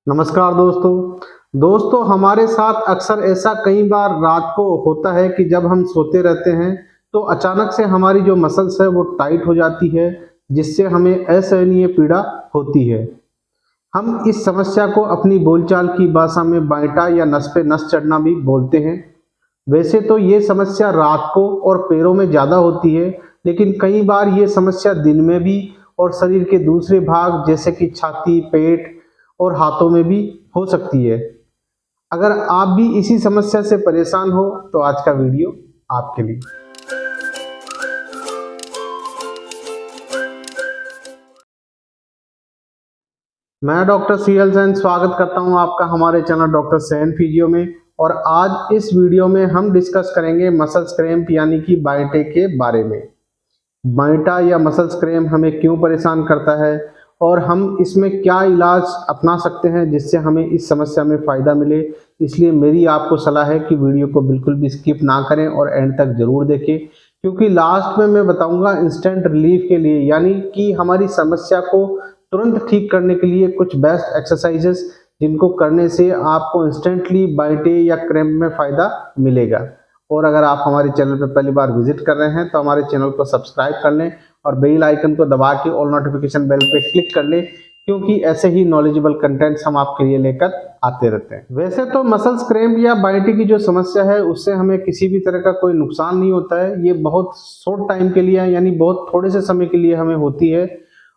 नमस्कार दोस्तों हमारे साथ अक्सर ऐसा कई बार रात को होता है कि जब हम सोते रहते हैं तो अचानक से हमारी जो मसल्स है वो टाइट हो जाती है, जिससे हमें असहनीय पीड़ा होती है। हम इस समस्या को अपनी बोलचाल की भाषा में बाइटा या नस पे नस चढ़ना भी बोलते हैं। वैसे तो ये समस्या रात को और पैरों में ज़्यादा होती है, लेकिन कई बार ये समस्या दिन में भी और शरीर के दूसरे भाग जैसे कि छाती, पेट और हाथों में भी हो सकती है। अगर आप भी इसी समस्या से परेशान हो तो आज का वीडियो आपके लिए। मैं डॉक्टर सीएल जैन स्वागत करता हूं आपका हमारे चैनल डॉक्टर सैन फिजियो में। और आज इस वीडियो में हम डिस्कस करेंगे मसल्स क्रैम्प यानी कि बाइटे के बारे में। बाइटा या मसल्स क्रैम्प हमें क्यों परेशान करता है और हम इसमें क्या इलाज अपना सकते हैं जिससे हमें इस समस्या में फ़ायदा मिले। इसलिए मेरी आपको सलाह है कि वीडियो को बिल्कुल भी स्किप ना करें और एंड तक ज़रूर देखें, क्योंकि लास्ट में मैं बताऊंगा इंस्टेंट रिलीफ के लिए, यानी कि हमारी समस्या को तुरंत ठीक करने के लिए कुछ बेस्ट एक्सरसाइजेस जिनको करने से आपको इंस्टेंटली बाइटे या क्रैम्प में फ़ायदा मिलेगा। और अगर आप हमारे चैनल पर पहली बार विजिट कर रहे हैं तो हमारे चैनल को सब्सक्राइब कर लें और बेल आइकन को दबा के ऑल नोटिफिकेशन बेल पे क्लिक कर लें, क्योंकि ऐसे ही नॉलेजेबल कंटेंट्स हम आपके लिए लेकर आते रहते हैं। वैसे तो मसल्स क्रैम्प या बाइटे की जो समस्या है उससे हमें किसी भी तरह का कोई नुकसान नहीं होता है। ये बहुत शॉर्ट टाइम के लिए यानी बहुत थोड़े से समय के लिए हमें होती है।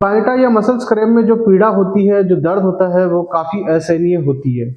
बाइटा या मसल्स क्रैम्प में जो पीड़ा होती है, जो दर्द होता है, वो काफ़ी असहनीय होती है।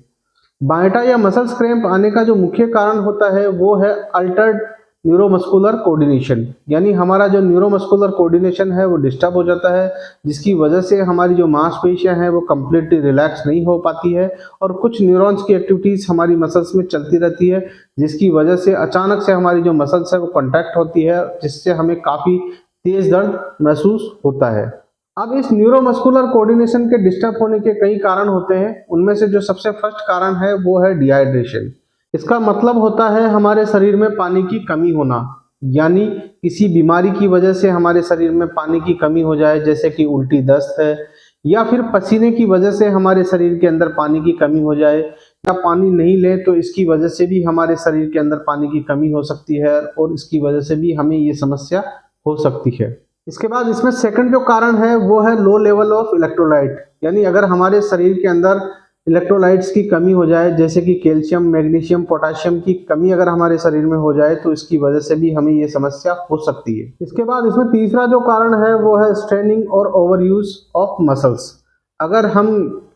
बाइटा या मसल्स क्रैम्प आने का जो मुख्य कारण होता है वो है अल्टर्ड न्यूरोमस्कुलर कोऑर्डिनेशन, यानी हमारा जो न्यूरोमस्कुलर कोऑर्डिनेशन है वो डिस्टर्ब हो जाता है, जिसकी वजह से हमारी जो मांसपेशियां हैं वो कम्प्लीटली रिलैक्स नहीं हो पाती है और कुछ न्यूरॉन्स की एक्टिविटीज़ हमारी मसल्स में चलती रहती है, जिसकी वजह से अचानक से हमारी जो मसल्स है वो कॉन्ट्रैक्ट होती है, जिससे हमें काफ़ी तेज दर्द महसूस होता है। अब इस न्यूरोमस्कुलर कोऑर्डिनेशन के डिस्टर्ब होने के कई कारण होते हैं। उनमें से जो सबसे फर्स्ट कारण है वो है डिहाइड्रेशन। इसका मतलब होता है हमारे शरीर में पानी की कमी होना, यानी किसी बीमारी की वजह से हमारे शरीर में पानी की कमी हो जाए, जैसे कि उल्टी, दस्त है, या फिर पसीने की वजह से हमारे शरीर के अंदर पानी की कमी हो जाए, या पानी नहीं ले तो इसकी वजह से भी हमारे शरीर के अंदर पानी की कमी हो सकती है और इसकी वजह से भी हमें ये समस्या हो सकती है। इसके बाद इसमें सेकंड जो कारण है वो है लो लेवल ऑफ इलेक्ट्रोलाइट, यानी अगर हमारे शरीर के अंदर इलेक्ट्रोलाइट्स की कमी हो जाए, जैसे कि कैल्शियम, मैग्नीशियम, पोटाशियम की कमी अगर हमारे शरीर में हो जाए तो इसकी वजह से भी हमें ये समस्या हो सकती है। इसके बाद इसमें तीसरा जो कारण है वो है स्ट्रेनिंग और ओवर यूज ऑफ मसल्स। अगर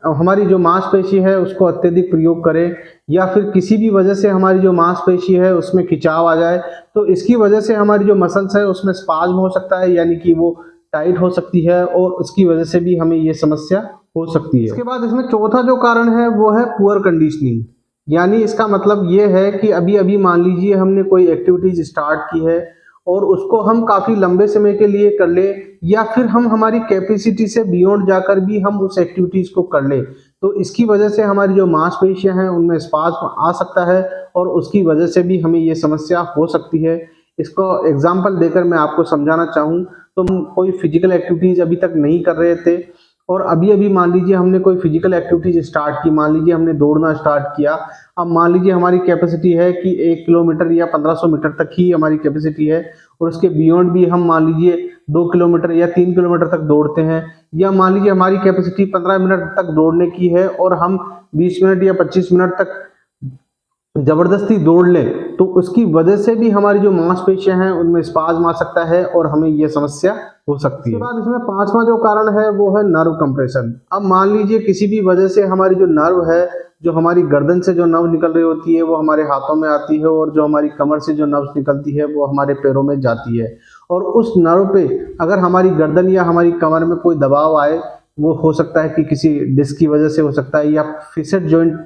हमारी जो मांसपेशी है उसको अत्यधिक प्रयोग करें या फिर किसी भी वजह से हमारी जो मांसपेशी है उसमें खिंचाव आ जाए तो इसकी वजह से हमारी जो मसल्स है उसमें स्पाज्म हो सकता है, यानी कि वो टाइट हो सकती है और उसकी वजह से भी हमें ये समस्या हो सकती है। इसके बाद इसमें चौथा जो कारण है वो है पुअर कंडीशनिंग, यानी इसका मतलब ये है कि अभी अभी मान लीजिए हमने कोई एक्टिविटीज स्टार्ट की है और उसको हम काफ़ी लंबे समय के लिए कर ले, या फिर हम हमारी कैपेसिटी से बियॉन्ड जाकर भी हम उस एक्टिविटीज़ को कर ले, तो इसकी वजह से हमारी जो मांसपेशियां हैं उनमें स्पाज्म आ सकता है और उसकी वजह से भी हमें ये समस्या हो सकती है। इसको एग्जाम्पल देकर मैं आपको समझाना चाहूँ तो हम कोई फिजिकल एक्टिविटीज़ अभी तक नहीं कर रहे थे और अभी अभी मान लीजिए हमने कोई फिजिकल एक्टिविटीज स्टार्ट की, मान लीजिए हमने दौड़ना स्टार्ट किया। अब मान लीजिए हमारी कैपेसिटी है कि 1 किलोमीटर या 1500 मीटर तक ही हमारी कैपेसिटी है और उसके बियॉन्ड भी हम मान लीजिए 2 किलोमीटर या 3 किलोमीटर तक दौड़ते हैं, या मान लीजिए हमारी कैपेसिटी 15 मिनट तक दौड़ने की है और हम 20 मिनट या 25 मिनट तक जबरदस्ती दौड़ ले, तो उसकी वजह से भी हमारी जो मांसपेशियां हैं उनमें स्पाज्म आ सकता है और हमें यह समस्या हो सकती है। इसके बाद इसमें पांचवा जो कारण है वो है नर्व कंप्रेशन। अब मान लीजिए किसी भी वजह से हमारी जो नर्व है, जो हमारी गर्दन से जो नर्व निकल रही होती है वो हमारे हाथों में आती है और जो हमारी कमर से जो नर्व निकलती है वो हमारे पैरों में जाती है, और उस नर्व पे अगर हमारी गर्दन या हमारी कमर में कोई दबाव आए, वो हो सकता है कि किसी डिस्क की वजह से हो सकता है या फिक्स्ड जॉइंट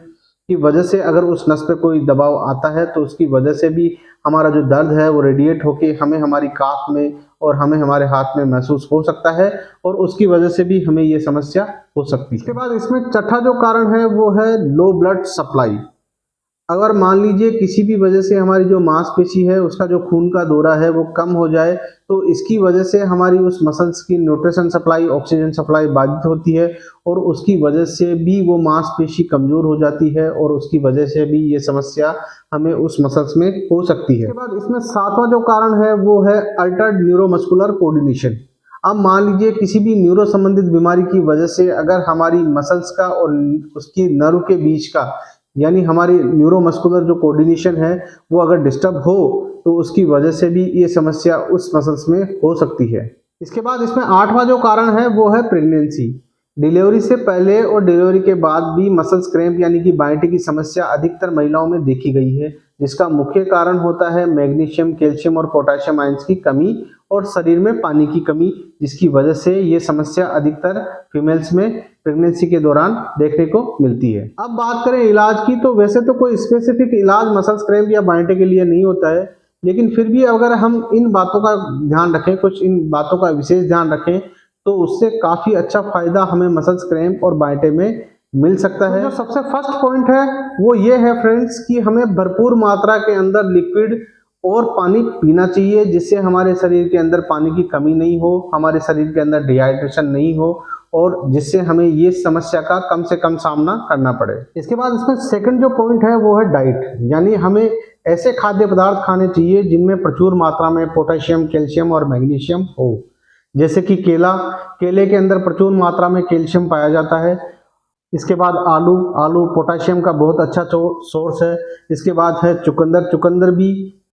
की वजह से अगर उस नस पे कोई दबाव आता है तो उसकी वजह से भी हमारा जो दर्द है वो रेडिएट होके हमें हमारी काफ में और हमें हमारे हाथ में महसूस हो सकता है और उसकी वजह से भी हमें ये समस्या हो सकती है। इसके बाद इसमें छठा जो कारण है वो है लो ब्लड सप्लाई। अगर मान लीजिए किसी भी वजह से हमारी जो मांसपेशी है उसका जो खून का दौरा है वो कम हो जाए, तो इसकी वजह से हमारी उस मसल्स की न्यूट्रिशन सप्लाई, ऑक्सीजन सप्लाई बाधित होती है और उसकी वजह से भी वो मांसपेशी कमजोर हो जाती है और उसकी वजह से भी ये समस्या हमें उस मसल्स में हो सकती है। इसके बाद इसमें सातवां जो कारण है वो है अल्टर्ड न्यूरोमस्कुलर कोऑर्डिनेशन। अब मान लीजिए किसी भी न्यूरो संबंधित बीमारी की वजह से अगर हमारी मसल्स का और उसकी नर्व के बीच का यानी हमारी न्यूरोमस्कुलर जो कोऑर्डिनेशन है वो अगर डिस्टर्ब हो तो उसकी वजह से भी ये समस्या उस मसल्स में हो सकती है। इसके बाद इसमें आठवां जो कारण है वो है प्रेगनेंसी। डिलीवरी से पहले और डिलीवरी के बाद भी मसल्स क्रैम्प यानी कि बाइंटे की समस्या अधिकतर महिलाओं में देखी गई है, जिसका मुख्य कारण होता है मैग्नीशियम, कैल्शियम और पोटेशियम आयंस की कमी और शरीर में पानी की कमी, जिसकी वजह से ये समस्या अधिकतर फीमेल्स में प्रेगनेंसी के दौरान देखने को मिलती है। अब बात करें इलाज की, तो वैसे तो कोई स्पेसिफिक इलाज मसल्स क्रैम्प या बाइंटे के लिए नहीं होता है, लेकिन फिर भी अगर हम इन बातों का ध्यान रखें, कुछ इन बातों का विशेष ध्यान रखें, तो उससे काफी अच्छा फायदा हमें मसल्स क्रैम्प और बाइंटे में मिल सकता है। जो सबसे फर्स्ट पॉइंट है वो ये है फ्रेंड्स कि हमें भरपूर मात्रा के अंदर लिक्विड और पानी पीना चाहिए, जिससे हमारे शरीर के अंदर पानी की कमी नहीं हो, हमारे शरीर के अंदर डिहाइड्रेशन नहीं हो और जिससे हमें ये समस्या का कम से कम सामना करना पड़े। इसके बाद इसमें सेकंड जो पॉइंट है वो है डाइट, यानी हमें ऐसे खाद्य पदार्थ खाने चाहिए जिनमें प्रचुर मात्रा में पोटेशियम, कैल्शियम और मैग्नीशियम हो, जैसे कि केले के अंदर प्रचुर मात्रा में कैल्शियम पाया जाता है। इसके बाद आलू पोटेशियम का बहुत अच्छा सोर्स है। इसके बाद है चुकंदर भी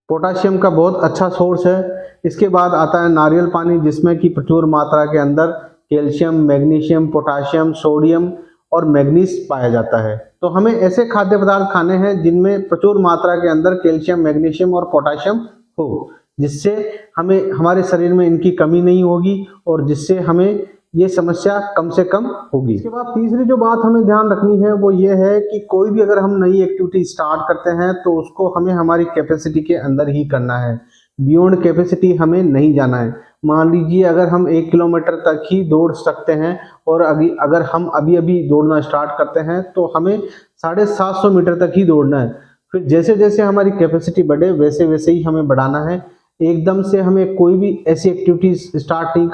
पोटेशियम का बहुत अच्छा सोर्स है। इसके बाद आता है नारियल पानी, जिसमें कि प्रचुर मात्रा के अंदर कैल्शियम, मैग्नीशियम, पोटेशियम, सोडियम और मैग्नीज पाया जाता है। तो हमें ऐसे खाद्य पदार्थ खाने हैं जिनमें प्रचुर मात्रा के अंदर कैल्शियम, मैग्नीशियम और पोटेशियम हो, जिससे हमें हमारे शरीर में इनकी कमी नहीं होगी और जिससे हमें ये समस्या कम से कम होगी। इसके बाद तीसरी जो बात हमें ध्यान रखनी है वो ये है कि कोई भी अगर हम नई एक्टिविटी स्टार्ट करते हैं तो उसको हमें हमारी कैपेसिटी के अंदर ही करना है, बियॉन्ड कैपेसिटी हमें नहीं जाना है। मान लीजिए अगर हम 1 किलोमीटर तक ही दौड़ सकते हैं और अगर हम अभी दौड़ना स्टार्ट करते हैं तो हमें 750 मीटर तक ही दौड़ना है। फिर जैसे जैसे हमारी कैपेसिटी बढ़े वैसे वैसे ही हमें बढ़ाना है। एकदम से हमें कोई भी ऐसी एक्टिविटीज स्टार्ट नहीं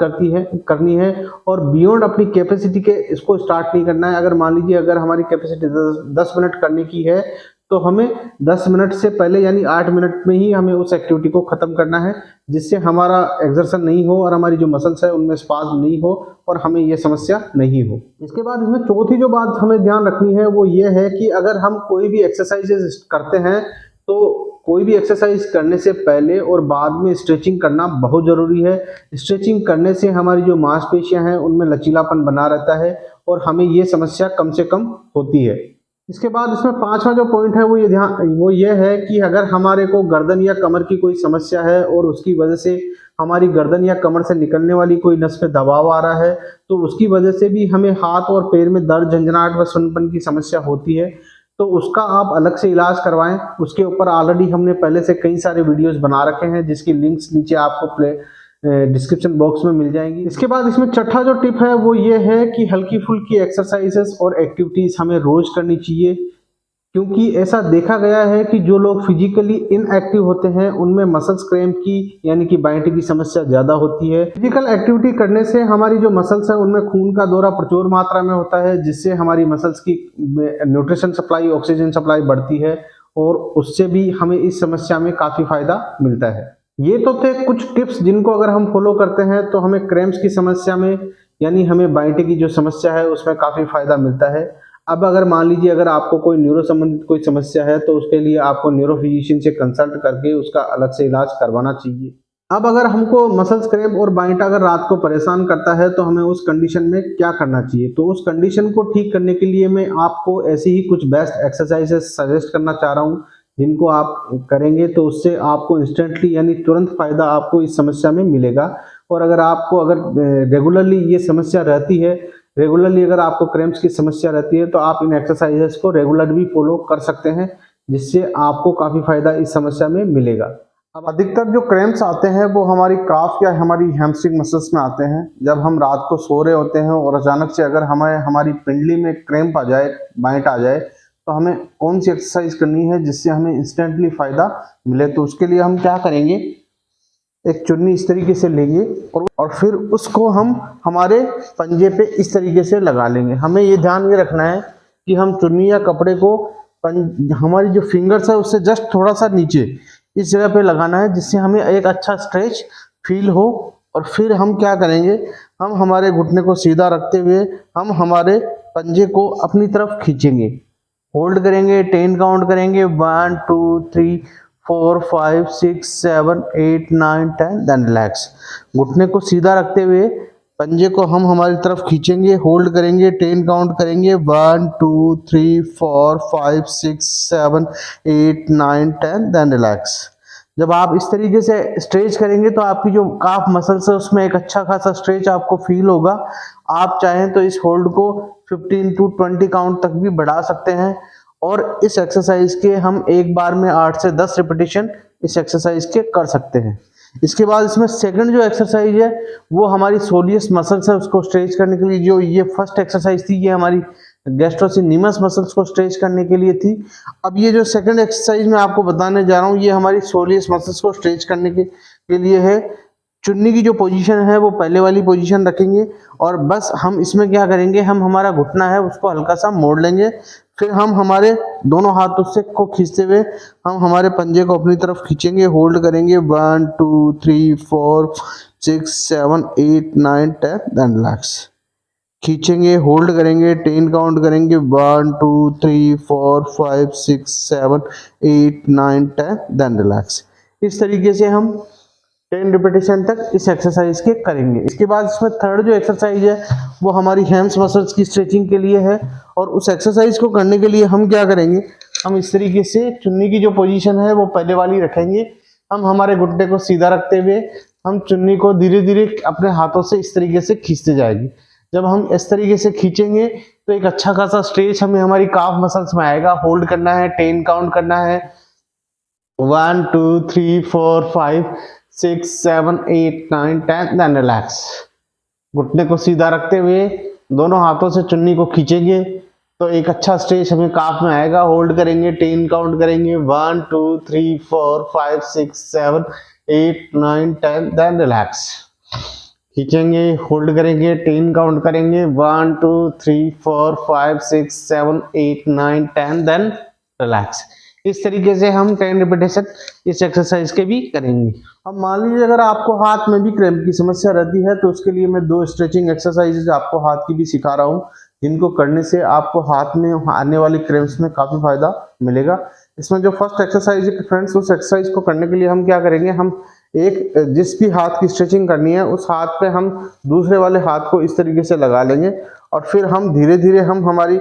करनी है और बियॉन्ड अपनी कैपेसिटी के इसको स्टार्ट नहीं करना है। अगर मान लीजिए अगर हमारी कैपेसिटी 10 मिनट करने की है तो हमें 10 मिनट से पहले यानी 8 मिनट में ही हमें उस एक्टिविटी को खत्म करना है, जिससे हमारा एक्सर्शन नहीं हो और हमारी जो मसल्स है उनमें स्पाज्म नहीं हो और हमें ये समस्या नहीं हो। इसके बाद इसमें चौथी जो बात हमें ध्यान रखनी है वो ये है कि अगर हम कोई भी एक्सरसाइजेज करते हैं तो कोई भी एक्सरसाइज करने से पहले और बाद में स्ट्रेचिंग करना बहुत जरूरी है। स्ट्रेचिंग करने से हमारी जो मांसपेशियां हैं उनमें लचीलापन बना रहता है और हमें ये समस्या कम से कम होती है। इसके बाद इसमें पांचवा जो पॉइंट है वो ये है कि अगर हमारे को गर्दन या कमर की कोई समस्या है और उसकी वजह से हमारी गर्दन या कमर से निकलने वाली कोई नस पे दबाव आ रहा है तो उसकी वजह से भी हमें हाथ और पैर में दर्द, झंझनाहट व सुन्नपन की समस्या होती है, तो उसका आप अलग से इलाज करवाएं। उसके ऊपर ऑलरेडी हमने पहले से कई सारे वीडियोस बना रखे हैं जिसकी लिंक्स नीचे आपको डिस्क्रिप्शन बॉक्स में मिल जाएंगी। इसके बाद इसमें छठा जो टिप है वो ये है कि हल्की फुल्की एक्सरसाइजेस और एक्टिविटीज हमें रोज करनी चाहिए, क्योंकि ऐसा देखा गया है कि जो लोग फिजिकली इनएक्टिव होते हैं उनमें मसल्स क्रैम्प की यानी कि बाइंटे की समस्या ज्यादा होती है। फिजिकल एक्टिविटी करने से हमारी जो मसल्स है उनमें खून का दौरा प्रचुर मात्रा में होता है, जिससे हमारी मसल्स की न्यूट्रिशन सप्लाई, ऑक्सीजन सप्लाई बढ़ती है और उससे भी हमें इस समस्या में काफी फायदा मिलता है। ये तो थे कुछ टिप्स जिनको अगर हम फॉलो करते हैं तो हमें क्रैम्प्स की समस्या में यानी हमें बाइंटे की जो समस्या है उसमें काफी फायदा मिलता है। अब अगर मान लीजिए अगर आपको कोई न्यूरो संबंधित कोई समस्या है तो उसके लिए आपको न्यूरो फिजिशियन से कंसल्ट करके उसका अलग से इलाज करवाना चाहिए। अब अगर हमको मसल्स क्रैम्प और बाइंटा अगर रात को परेशान करता है तो हमें उस कंडीशन में क्या करना चाहिए, तो उस कंडीशन को ठीक करने के लिए मैं आपको ऐसे ही कुछ बेस्ट एक्सरसाइजेस सजेस्ट करना चाह रहा हूँ जिनको आप करेंगे तो उससे आपको इंस्टेंटली यानी तुरंत फायदा आपको इस समस्या में मिलेगा। और अगर आपको अगर रेगुलरली ये समस्या रहती है, रेगुलरली अगर आपको क्रैम्प्स की समस्या रहती है तो आप इन एक्सरसाइजेस को रेगुलर भी फॉलो कर सकते हैं, जिससे आपको काफ़ी फायदा इस समस्या में मिलेगा। अब अधिकतर जो क्रैम्प्स आते हैं वो हमारी काफ या हमारी हैमस्ट्रिंग मसल्स में आते हैं। जब हम रात को सो रहे होते हैं और अचानक से अगर हमें हमारी पिंडली में क्रैम्प आ जाए, बाइंट आ जाए, तो हमें कौन सी एक्सरसाइज करनी है जिससे हमें इंस्टेंटली फायदा मिले। तो उसके लिए हम क्या करेंगे, एक चुन्नी इस तरीके से लेंगे और फिर उसको हम हमारे पंजे पे इस तरीके से लगा लेंगे। हमें ये ध्यान ये रखना है कि हम चुन्नी या कपड़े को हमारी जो फिंगर्स है उससे जस्ट थोड़ा सा नीचे इस जगह पे लगाना है, जिससे हमें एक अच्छा स्ट्रेच फील हो। और फिर हम क्या करेंगे, हम हमारे घुटने को सीधा रखते हुए हम हमारे पंजे को अपनी तरफ खींचेंगे, होल्ड करेंगे, 10 काउंट करेंगे, 1 2 3 4 5 6 7 8 9 10, देन रिलैक्स। घुटने को सीधा रखते हुए पंजे को हम हमारी तरफ खींचेंगे, होल्ड करेंगे, 10 काउंट करेंगे, 1 2 3 4 5 6 7 8 9 10, देन रिलैक्स। जब आप इस तरीके से स्ट्रेच करेंगे तो आपकी जो काफ मसल्स है उसमें एक अच्छा खासा स्ट्रेच आपको फील होगा। आप चाहें तो इस होल्ड को 15 to 20 काउंट तक भी बढ़ा सकते हैं। और इस एक्सरसाइज के हम एक बार में 8 से 10 रिपीटेशन इस एक्सरसाइज के कर सकते हैं। इसके बाद इसमें सेकंड जो एक्सरसाइज है वो हमारी सोलियस मसल्स है उसको स्ट्रेच करने के लिए। जो ये फर्स्ट एक्सरसाइज थी ये हमारी गैस्ट्रोसिनिमस मसल्स को स्ट्रेच करने के लिए थी। अब ये जो सेकंड एक्सरसाइज मैं आपको बताने जा रहा हूँ ये हमारी सोलियस मसल्स को स्ट्रेच करने के लिए है। चुन्नी की जो पोजीशन है वो पहले वाली पोजीशन रखेंगे और बस हम इसमें क्या करेंगे, हम हमारा घुटना है उसको हल्का सा मोड़ लेंगे। फिर हम हमारे दोनों हाथों से को खींचते हुए हम हमारे पंजे को अपनी तरफ खींचेंगे, होल्ड करेंगे, 1 2 3 4 6 7 8 9 10, देन रिलैक्स। खींचेंगे, होल्ड करेंगे, 10 काउंट करेंगे, 1 2 3 4 5 6 7 8 9 10, देन रिलैक्स। इस तरीके से हम 10 रिपीटेशन तक इस एक्सरसाइज के करेंगे। इसके बाद इसमें थर्ड जो एक्सरसाइज है वो हमारी हैम्स मसल्स की स्ट्रेचिंग के लिए है। और उस एक्सरसाइज को करने के लिए हम क्या करेंगे, हम इस तरीके से चुन्नी की जो पोजीशन है वो पहले वाली रखेंगे। हम हमारे घुटने को सीधा रखते हुए हम चुन्नी को धीरे धीरे अपने हाथों से इस तरीके से खींचते जाएंगे। जब हम इस तरीके से खींचेंगे तो एक अच्छा खासा स्ट्रेच हमें हमारी काफ मसल्स में आएगा। होल्ड करना है, 10 काउंट करना है, 1 2 3 4 5 6 7 8 9 10, देन रिलैक्स। घुटने को सीधा रखते हुए दोनों हाथों से चुन्नी को खींचेंगे तो एक अच्छा स्ट्रेच हमें काफ में आएगा। होल्ड करेंगे, 10 काउंट करेंगे, 1 2 3 4 5 6 7 8 9 10, देन रिलैक्स। खींचेंगे, होल्ड करेंगे, 10 काउंट करेंगे, 1 2 3 4 5 6 7 8 9 10, देन रिलैक्स। इस तरीके से हम 10 रिपीटेशन इस एक्सरसाइज के भी करेंगे। अब मान लीजिए अगर आपको हाथ में भी क्रैम्प की समस्या रहती है तो उसके लिए मैं 2 स्ट्रेचिंग एक्सरसाइजेज आपको हाथ की भी सिखा रहा हूँ, जिनको करने से आपको हाथ में आने वाले क्रैम्प्स में काफी फायदा मिलेगा। इसमें जो फर्स्ट एक्सरसाइज है फ्रेंड्स, उस एक्सरसाइज को करने के लिए हम क्या करेंगे, हम एक जिस भी हाथ की स्ट्रेचिंग करनी है उस हाथ पे हम दूसरे वाले हाथ को इस तरीके से लगा लेंगे और फिर हम धीरे धीरे हम हमारी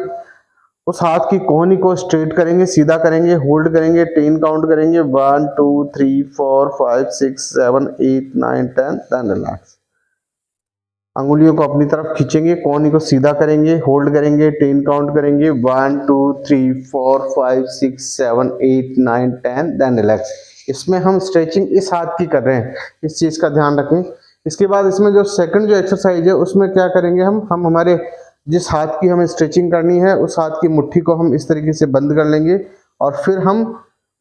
उस हाथ की कोहनी को स्ट्रेट करेंगे, सीधा करेंगे, होल्ड करेंगे, 10 काउंट करेंगे, 1 2 3 4 5 6 7 8 9 10, देन रिलैक्स। अंगुलियों को अपनी तरफ खींचेंगे, कोहनी को सीधा करेंगे, होल्ड करेंगे, 10 काउंट करेंगे, 1 2 3 4 5 6 7 8 9 10, देन रिलैक्स। इसमें हम स्ट्रेचिंग इस हाथ की कर रहे हैं, इस चीज का ध्यान रखें। इसके बाद इसमें जो सेकंड जो एक्सरसाइज है उसमें क्या करेंगे, हम हमारे जिस हाथ की हमें स्ट्रेचिंग करनी है उस हाथ की मुट्ठी को हम इस तरीके से बंद कर लेंगे और फिर हम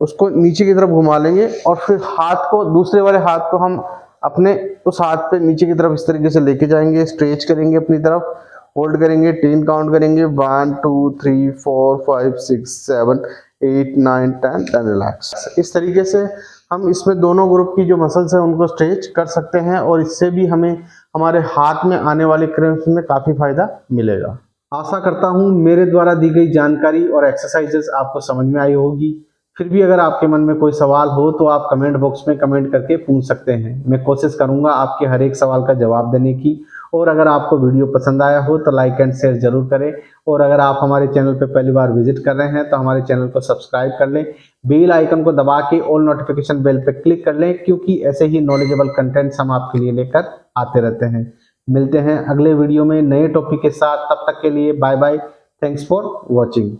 उसको नीचे की तरफ घुमा लेंगे और फिर हाथ को दूसरे वाले हाथ को हम अपने उस हाथ पे नीचे की तरफ इस तरीके से लेके जाएंगे, स्ट्रेच करेंगे अपनी तरफ, होल्ड करेंगे, 10 काउंट करेंगे, 1 2 3 4 5 6 7 8 9 10, देन रिलैक्स। इस तरीके से हम इसमें दोनों ग्रुप की जो मसल्स हैं उनको स्ट्रेच कर सकते हैं और इससे भी हमें हमारे हाथ में आने वाले क्रैम्प्स में काफी फायदा मिलेगा। आशा करता हूं मेरे द्वारा दी गई जानकारी और एक्सरसाइजेस आपको समझ में आई होगी। फिर भी अगर आपके मन में कोई सवाल हो तो आप कमेंट बॉक्स में कमेंट करके पूछ सकते हैं। मैं कोशिश करूंगा आपके हर एक सवाल का जवाब देने की। और अगर आपको वीडियो पसंद आया हो तो लाइक एंड शेयर जरूर करें। और अगर आप हमारे चैनल पर पहली बार विजिट कर रहे हैं तो हमारे चैनल को सब्सक्राइब कर लें, बेल आइकन को दबा के ऑल नोटिफिकेशन बेल पर क्लिक कर लें, क्योंकि ऐसे ही नॉलेजेबल कंटेंट्स हम आपके लिए लेकर आते रहते हैं। मिलते हैं अगले वीडियो में नए टॉपिक के साथ, तब तक के लिए bye bye, thanks for watching.